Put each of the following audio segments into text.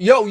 Yo,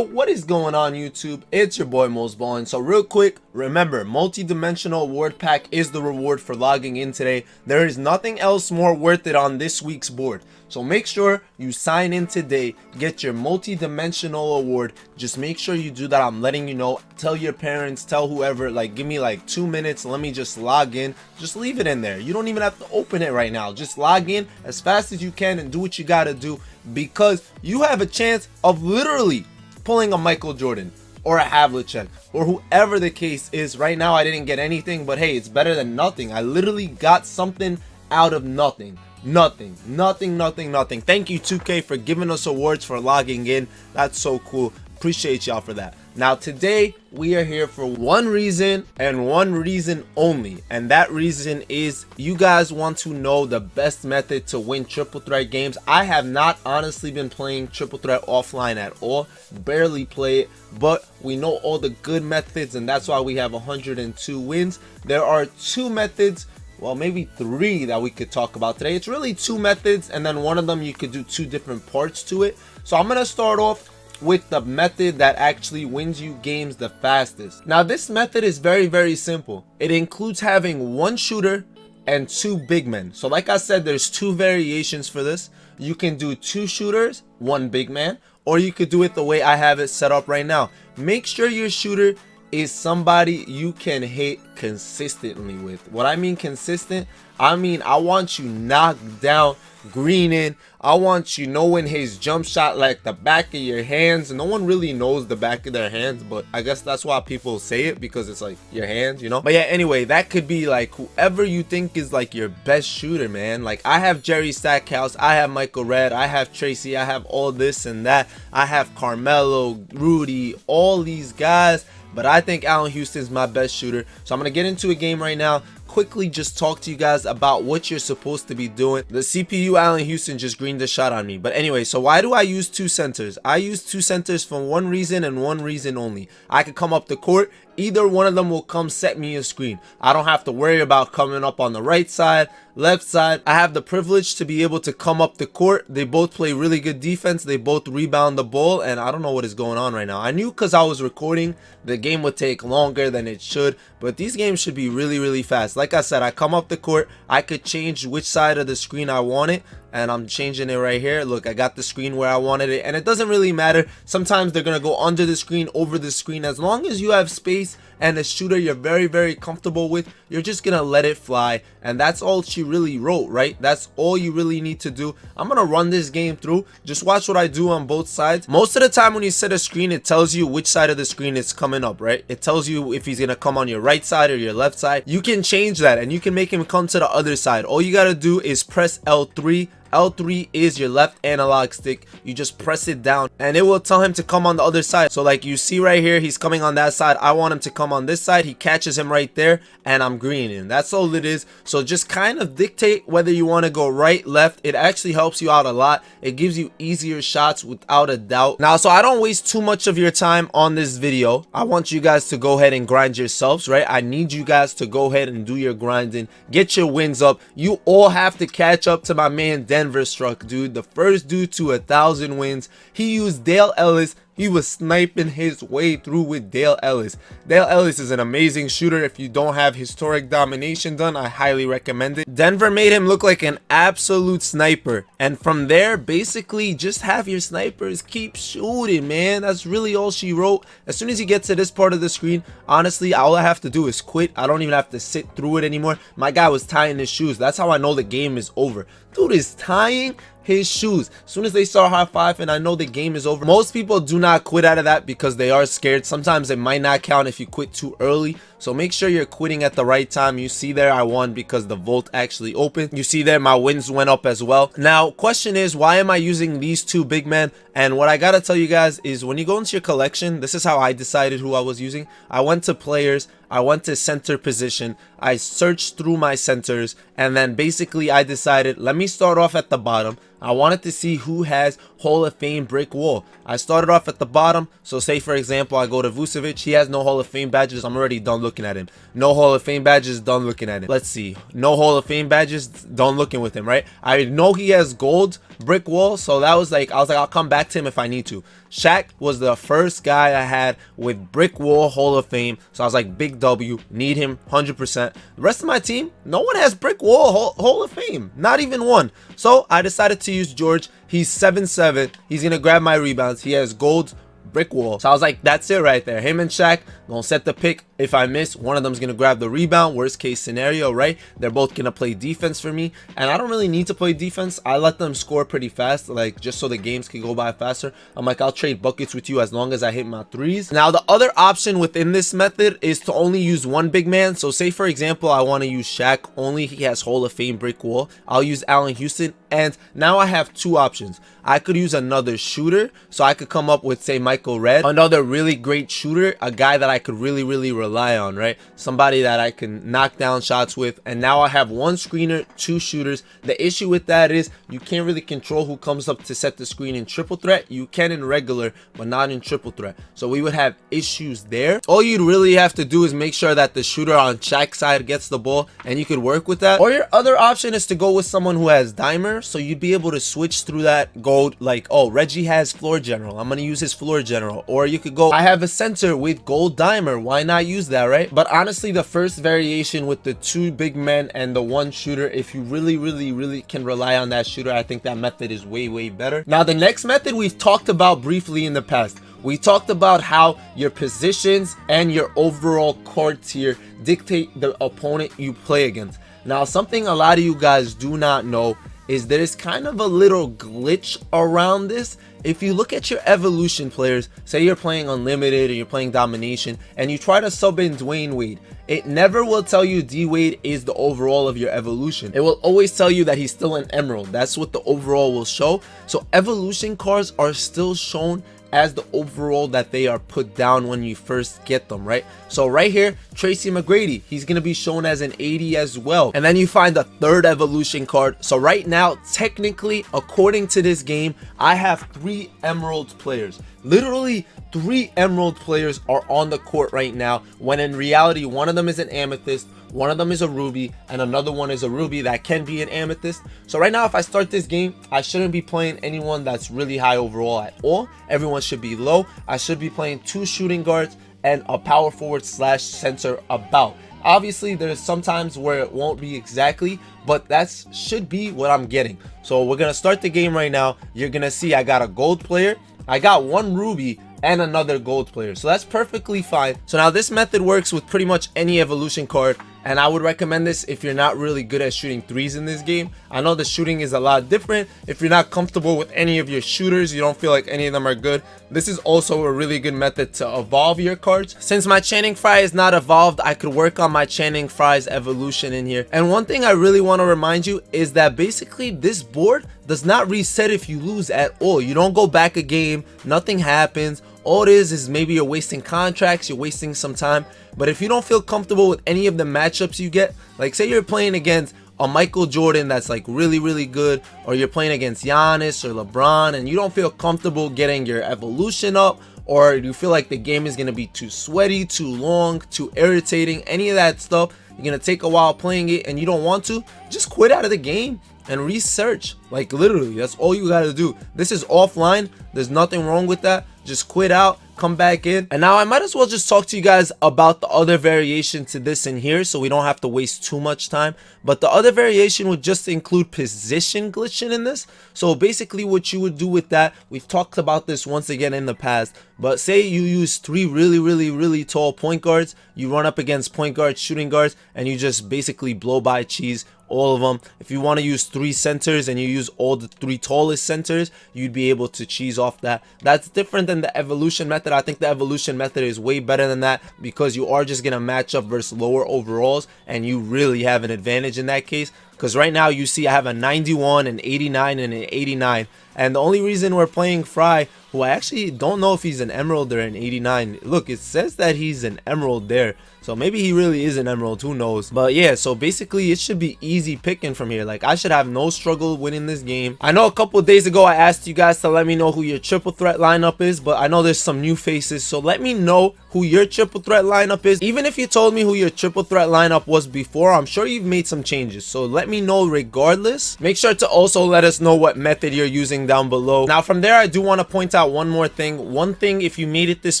what is going on YouTube? It's your boy Mosballin. So real quick, remember, multi-dimensional award pack is the reward for logging in today. There is nothing else more worth it on this week's board. So make sure you sign in today, get your multi-dimensional award. Just make sure you do that. I'm letting you know. Tell your parents, tell whoever, like give me like 2 minutes. Let me just log in. Just leave it in there. You don't even have to open it right now. Just log in as fast as you can and do what you gotta do, because you have a chance of literally pulling a Michael Jordan or a Havlicek or whoever the case is. Right now I didn't get anything, but hey, it's better than nothing. I literally got something out of nothing. Nothing. Thank you 2K for giving us awards for logging in. That's so cool. Appreciate y'all for that. Now today we are here for one reason and one reason only, and that reason is you guys want to know the best method to win triple threat games. I have not honestly been playing triple threat offline at all, barely play it, but we know all the good methods, and that's why we have 102 wins. There are two methods, well maybe three, that we could talk about today. It's really two methods, and then one of them you could do two different parts to it. So I'm gonna start off with the method that actually wins you games the fastest. Now this method is very simple. It includes having one shooter and two big men. So like I said, there's two variations for this. You can do two shooters, one big man, or you could do it the way I have it set up right now. Make sure your shooter is somebody you can hit consistently with. What I mean consistent, I mean I want you knocked down, greening. I want you knowing his jump shot like the back of your hands. No one really knows the back of their hands, but I guess that's why people say it, because it's like your hands, you know. But yeah, anyway, that could be like whoever you think is like your best shooter, man. Like I have Jerry Stackhouse, I have Michael Redd, I have Tracy, I have all this and that, I have Carmelo, Rudy, all these guys, but I think Allen Houston's my best shooter. So I'm gonna get into a game right now, quickly just talk to you guys about what you're supposed to be doing. The CPU Allen Houston just greened a shot on me. But anyway, so why do I use two centers? I use two centers for one reason and one reason only. I could come up the court, either one of them will come set me a screen. I don't have to worry about coming up on the right side, left side. I have the privilege to be able to come up the court. They both play really good defense, they both rebound the ball, and I don't know what is going on right now. I knew because I was recording the game would take longer than it should, but these games should be really fast. Like I said, I come up the court, I could change which side of the screen I want it, and I'm changing it right here. Look, I got the screen where I wanted it, and it doesn't really matter. Sometimes they're gonna go under the screen, over the screen. As long as you have space and a shooter you're very comfortable with, you're just gonna let it fly. And that's all she really wrote, right? That's all you really need to do. I'm gonna run this game through. Just watch what I do on both sides. Most of the time when you set a screen, it tells you which side of the screen is coming up, right? It tells you if he's gonna come on your right side or your left side. You can change that, and you can make him come to the other side. All you gotta do is press L3. L3 is your left analog stick. You just press it down and it will tell him to come on the other side. So like you see right here, he's coming on that side. I want him to come on this side. He catches him right there and I'm greening. That's all it is. So just kind of dictate whether you want to go right, left. It actually helps you out a lot. It gives you easier shots without a doubt. Now, so I don't waste too much of your time on this video. I want you guys to go ahead and grind yourselves, right? I need you guys to go ahead and do your grinding. Get your wins up. You all have to catch up to my man Denver Struck, dude. The first dude to 1,000 wins. He used Dale Ellis. He was sniping his way through with Dale Ellis. Dale Ellis is an amazing shooter. If you don't have historic domination done, I highly recommend it. Denver made him look like an absolute sniper. And from there, basically, just have your snipers keep shooting, man. That's really all she wrote. As soon as you get to this part of the screen, honestly, all I have to do is quit. I don't even have to sit through it anymore. My guy was tying his shoes. That's how I know the game is over. Dude is tying his shoes. As soon as they start high five, and I know the game is over. Most people do not quit out of that because they are scared. Sometimes it might not count if you quit too early, so make sure you're quitting at the right time. You see there, I won because the vault actually opened. You see there, my wins went up as well. Now question is, why am I using these two big men? And what I gotta tell you guys is, when you go into your collection, this is how I decided who I was using. I went to players, I went to center position, I searched through my centers, and then basically I decided, let me start off at the bottom. I wanted to see who has Hall of Fame brick wall. I started off at the bottom. So say for example, I go to Vucevic. He has no Hall of Fame badges. I'm already done looking at him. No Hall of Fame badges, done looking at him. Let's see. No Hall of Fame badges, done looking with him, right? I know he has gold brick wall, so that was like, I was like, I'll come back to him if I need to. Shaq was the first guy I had with brick wall Hall of Fame, so I was like, big W, need him 100%. The rest of my team, no one has brick wall Hall of Fame, not even one. So I decided to use George. He's 7'7", he's gonna grab my rebounds, he has gold brick wall. So I was like, that's it right there. Him and Shaq gonna set the pick. If I miss, one of them's gonna grab the rebound. Worst case scenario, right? They're both gonna play defense for me, and I don't really need to play defense. I let them score pretty fast, like just so the games can go by faster. I'm like, I'll trade buckets with you as long as I hit my threes. Now the other option within this method is to only use one big man. So say for example, I want to use Shaq, only he has Hall of Fame brick wall. I'll use Allen Houston, and now I have two options. I could use another shooter, so I could come up with, say, Michael Redd, another really great shooter, a guy that I could really rely on, right? Somebody that I can knock down shots with. And now I have one screener, two shooters. The issue with that is you can't really control who comes up to set the screen in triple threat. You can in regular, but not in triple threat. So we would have issues there. All you'd really have to do is make sure that the shooter on Shaq's side gets the ball, and you could work with that. Or your other option is to go with someone who has dimer, so you'd be able to switch through that, go like, oh, Reggie has floor general, I'm gonna use his floor general. Or you could go, I have a center with gold dimer, why not use that, right? But honestly, the first variation with the two big men and the one shooter, if you really can rely on that shooter, I think that method is way better. Now the next method we've talked about briefly in the past. We talked about how your positions and your overall court tier dictate the opponent you play against. Now something a lot of you guys do not know is there's kind of a little glitch around this. If you look at your evolution players, say you're playing unlimited or you're playing domination, and you try to sub in Dwayne Wade, it never will tell you D Wade is the overall of your evolution. It will always tell you that he's still an emerald. That's what the overall will show. So evolution cards are still shown as the overall that they are put down when you first get them, right? So right here, Tracy McGrady, he's gonna be shown as an 80 as well. And then you find the third evolution card. So right now, technically, according to this game, I have 3 emerald players. Literally 3 emerald players are on the court right now, when in reality one of them is an amethyst, one of them is a ruby, and another one is a ruby that can be an amethyst. So right now, if I start this game, I shouldn't be playing anyone that's really high overall at all. Everyone should be low. I should be playing 2 shooting guards and a power forward / center about. Obviously there's some times where it won't be exactly, but that should be what I'm getting. So we're gonna start the game right now. You're gonna see I got a gold player, I got 1 ruby, and another gold player, so that's perfectly fine. So now this method works with pretty much any evolution card, and I would recommend this if you're not really good at shooting threes in this game. I know the shooting is a lot different. If you're not comfortable with any of your shooters, you don't feel like any of them are good, this is also a really good method to evolve your cards. Since my Channing Frye is not evolved, I could work on my Channing Frye's evolution in here. And one thing I really want to remind you is that basically this board does not reset if you lose at all. You don't go back a game, nothing happens. All it is maybe you're wasting contracts, you're wasting some time. But if you don't feel comfortable with any of the matchups you get, like say you're playing against a Michael Jordan that's like really good, or you're playing against Giannis or LeBron and you don't feel comfortable getting your evolution up, or you feel like the game is going to be too sweaty, too long, too irritating, any of that stuff, you're going to take a while playing it and you don't want to, just quit out of the game and research. Like literally, that's all you got to do. This is offline, there's nothing wrong with that. Just quit out, come back in. And now I might as well just talk to you guys about the other variation to this in here, so we don't have to waste too much time. But the other variation would just include position glitching in this. So basically what you would do with that, we've talked about this once again in the past, but say you use 3 really tall point guards, you run up against point guards, shooting guards, and you just basically blow by cheese all of them. If you want to use 3 centers and you use all the 3 tallest centers, you'd be able to cheese off that. That's different than the evolution method. I think the evolution method is way better than that, because you are just gonna match up versus lower overalls and you really have an advantage in that case. Because right now you see I have a 91, an 89, and an 89, and the only reason we're playing Frye who I actually don't know if he's an emerald or an 89. Look, it says that he's an emerald there, so maybe he really is an emerald, who knows. But yeah, so basically it should be easy picking from here. Like, I should have no struggle winning this game. I know a couple of days ago I asked you guys to let me know who your triple threat lineup is, but I know there's some new faces, so let me know who your triple threat lineup is. Even if you told me who your triple threat lineup was before, I'm sure you've made some changes, so let me know regardless. Make sure to also let us know what method you're using down below. Now from there, I do want to point out one more thing. One thing, if you made it this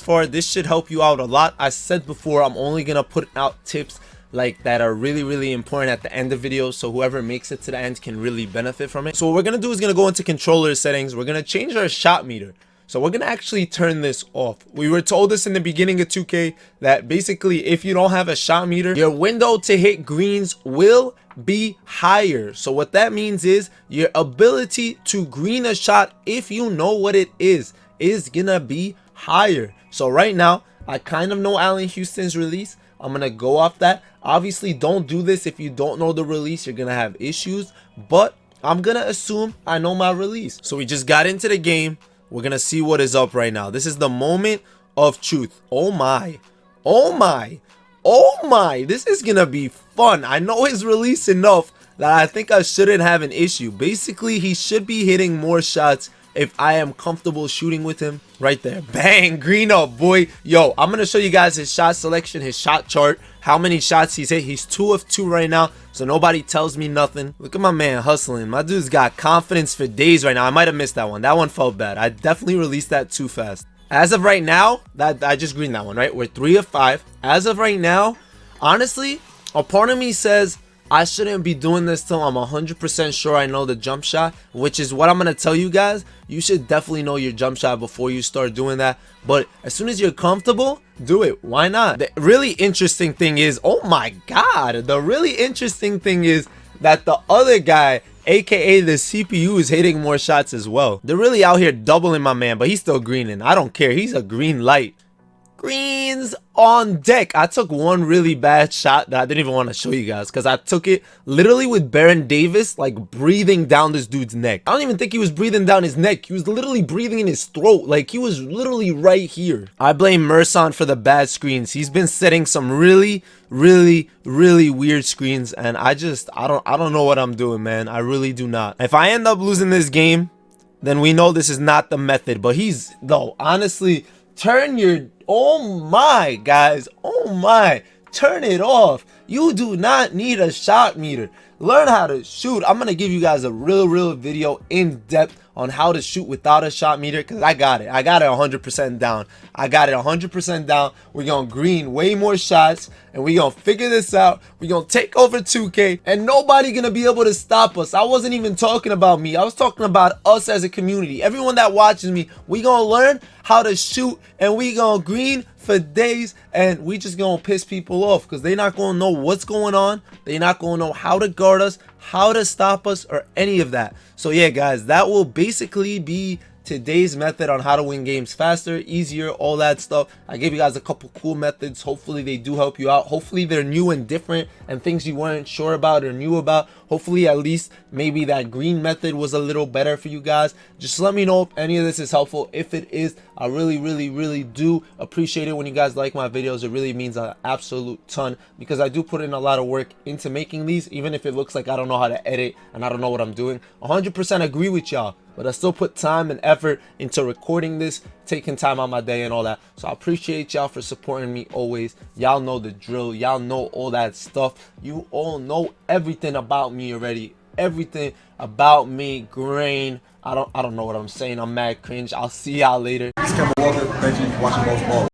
far, this should help you out a lot. I said before, I'm only gonna put out tips like that are really important at the end of videos, so whoever makes it to the end can really benefit from it. So what we're gonna do is gonna go into controller settings. We're gonna change our shot meter. So we're gonna actually turn this off. We were told this in the beginning of 2K that basically if you don't have a shot meter, your window to hit greens will be higher. So what that means is your ability to green a shot, if you know what it is gonna be higher. So right now, I kind of know Allen Houston's release. I'm gonna go off that. Obviously, don't do this if you don't know the release. You're gonna have issues, but I'm gonna assume I know my release. So we just got into the game. We're gonna see what is up right now. This is the moment of truth. Oh my, oh my, oh my, this is gonna be fun. I know his release enough that I think I shouldn't have an issue. Basically, he should be hitting more shots if I am comfortable shooting with him. Right there, bang, green up, boy. Yo, I'm gonna show you guys his shot selection, his shot chart, how many shots he's hit. He's 2 of 2 right now, so nobody tells me nothing. Look at my man hustling. My dude's got confidence for days right now. I might have missed that one. That one felt bad. I definitely released that too fast. As of right now, that I just greened that one, right? We're 3 of 5. As of right now, honestly, a part of me says I shouldn't be doing this till I'm 100% sure I know the jump shot, which is what I'm going to tell you guys. You should definitely know your jump shot before you start doing that. But as soon as you're comfortable, do it. Why not? The really interesting thing is, oh my God, the really interesting thing is that the other guy, aka the CPU, is hitting more shots as well. They're really out here doubling my man, but he's still greening. I don't care. He's a green light. Greens on deck. I took one really bad shot that I didn't even want to show you guys because I took it literally with Baron Davis like breathing down this dude's neck. I don't even think he was breathing down his neck. He was literally breathing in his throat. Like, he was literally right here. I blame Merson for the bad screens. He's been setting some really weird screens, and I don't know what I'm doing, man. I really do not. If I end up losing this game, then we know this is not the method. But he's, though, honestly, turn your, oh my, guys, oh my, turn it off. You do not need a shot meter. Learn how to shoot. I'm gonna give you guys a real video in depth on how to shoot without a shot meter, because I got it 100% down. I got it 100% down. We're gonna green way more shots, and we're gonna figure this out. We're gonna take over 2K, and nobody gonna be able to stop us. I wasn't even talking about me. I was talking about us as a community. Everyone that watches me, we gonna learn how to shoot, and we gonna green for days, and we just gonna piss people off because they're not gonna know what's going on. They're not gonna know how to guard us, how to stop us, or any of that. So yeah, guys, that will basically be today's method on how to win games faster, easier, all that stuff. I gave you guys a couple cool methods. Hopefully they do help you out. Hopefully they're new and different, and things you weren't sure about or knew about. Hopefully at least maybe that green method was a little better for you guys. Just let me know if any of this is helpful. If it is, I really do appreciate it when you guys like my videos. It really means an absolute ton, because I do put in a lot of work into making these, even if it looks like I don't know how to edit and I don't know what I'm doing. 100% agree with y'all, but I still put time and effort into recording this, taking time out my day and all that. So I appreciate y'all for supporting me always. Y'all know the drill. Y'all know all that stuff. You all know everything about me already. Everything about me. Grain. I don't know what I'm saying. I'm mad cringe. I'll see y'all later. Thank you for watching Mosballin.